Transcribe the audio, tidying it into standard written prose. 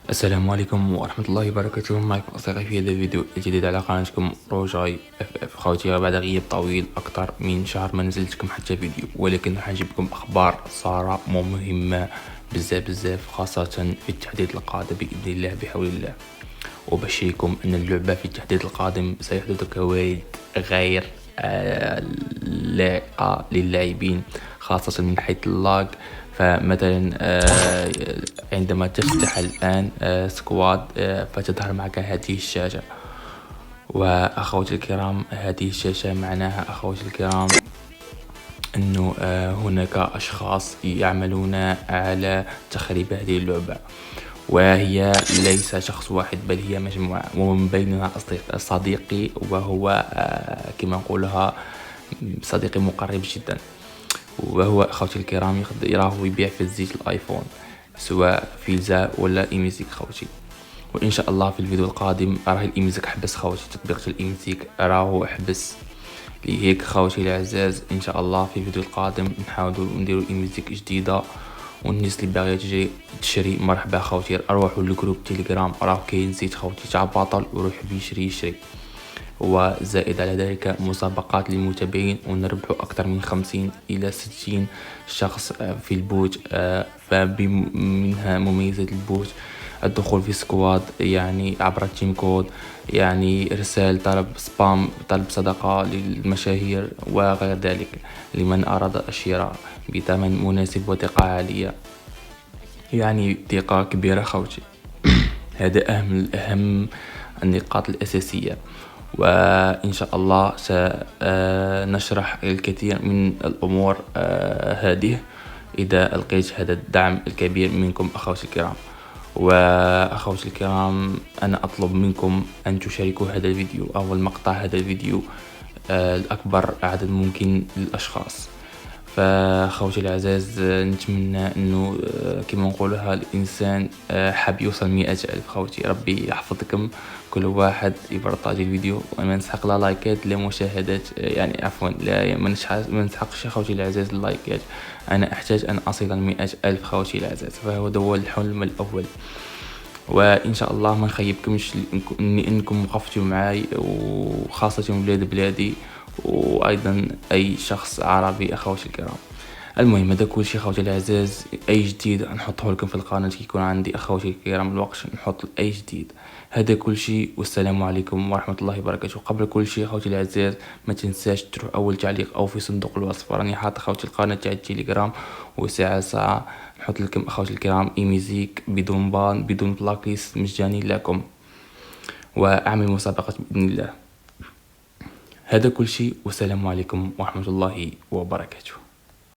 السلام عليكم ورحمة الله وبركاته. معكم أصدقائي في هذا الفيديو الجديد على قناتكم روجاي اف خوتي. بعد غياب طويل أكثر من شهر ما نزلتكم حتى فيديو، ولكن راح نجيبكم أخبار صارة مهمة بزاف خاصة في التحديث القادم بإذن الله بحول الله. وبشركم أن اللعبة في التحديث القادم سيحدث كوارث غير لائقة للاعبين، خاصة من حيث اللاج. فمثلا عندما تفتح الآن سكواد فتظهر معك هذه الشاشة. وأخوتي الكرام، هذه الشاشة معناها أخوتي الكرام أنه هناك أشخاص يعملون على تخريب هذه اللعبة، وهي ليس شخص واحد بل هي مجموعة، ومن بينها صديقي، وهو كما نقولها صديقي مقرب جدا، وهو أخوتي الكرام يراه يبيع في الزيت الآيفون، سواء فيزا ولا إيميزيك خوتي. وإن شاء الله في الفيديو القادم راه الإيميزيك حبس خوتي، تطبيق الإيميزيك راه حبس لهيك خوتي الأعزاز. إن شاء الله في الفيديو القادم نحاولوا نديروا إيميزيك جديدة، والناس اللي باغيه تجي تشري مرحبا خوتي، اروحوا للجروب تيليجرام، راه كاين زيت خوتي تاع باطل وروح يشري. وزائد على ذلك مسابقات للمتابعين، ونربحوا أكثر من 50 إلى 60 شخص في البوت. فمنها مميزات البوت الدخول في سكواد، يعني عبر التيم كود، يعني إرسال طلب سبام، طلب صدقة للمشاهير وغير ذلك لمن أراد الشراء بثمن مناسب وثقة عالية، يعني ثقة كبيرة خوتي. هذا أهم النقاط الأساسية. وإن شاء الله سنشرح الكثير من الأمور هذه إذا ألقيت هذا الدعم الكبير منكم أخوتي الكرام. وأخوتي الكرام، أنا أطلب منكم أن تشاركوا هذا الفيديو أو المقطع هذا الفيديو الأكبر عدد ممكن للأشخاص. فخوتي العزاز، نتمنى انه كما نقولها الانسان حاب يوصل 100,000 خوتي. ربي يحفظكم، كل واحد يبرطاجي الفيديو، وما نسحق لا لايكات لا مشاهدات، يعني عفوا لا ما نسحقش خوتي العزاز اللايكات. انا احتاج ان اصل 100,000 خوتي العزاز، فهو هو الحلم الاول. وان شاء الله ما نخيبكمش انكم وقفتوا معاي، وخاصه ولاد بلادي، وايضا اي شخص عربي اخوتي الكرام. المهم هذا كل شيء خوتي العزاز. اي جديد نحطه لكم في القناه كيكون عندي اخوتي الكرام الوقت نحط اي جديد. هذا كل شيء، والسلام عليكم ورحمه الله وبركاته. قبل كل شيء خوتي العزاز، ما تنساش تروح اول تعليق او في صندوق الوصف، راني حاط خوتي القناه تاع التليجرام، وساعه نحط لكم اخوتي الكرام ايميزيك بدون بان بدون بلاكيس مجاني لكم، واعمل مسابقه باذن الله. هذا كل شيء، والسلام عليكم ورحمة الله وبركاته.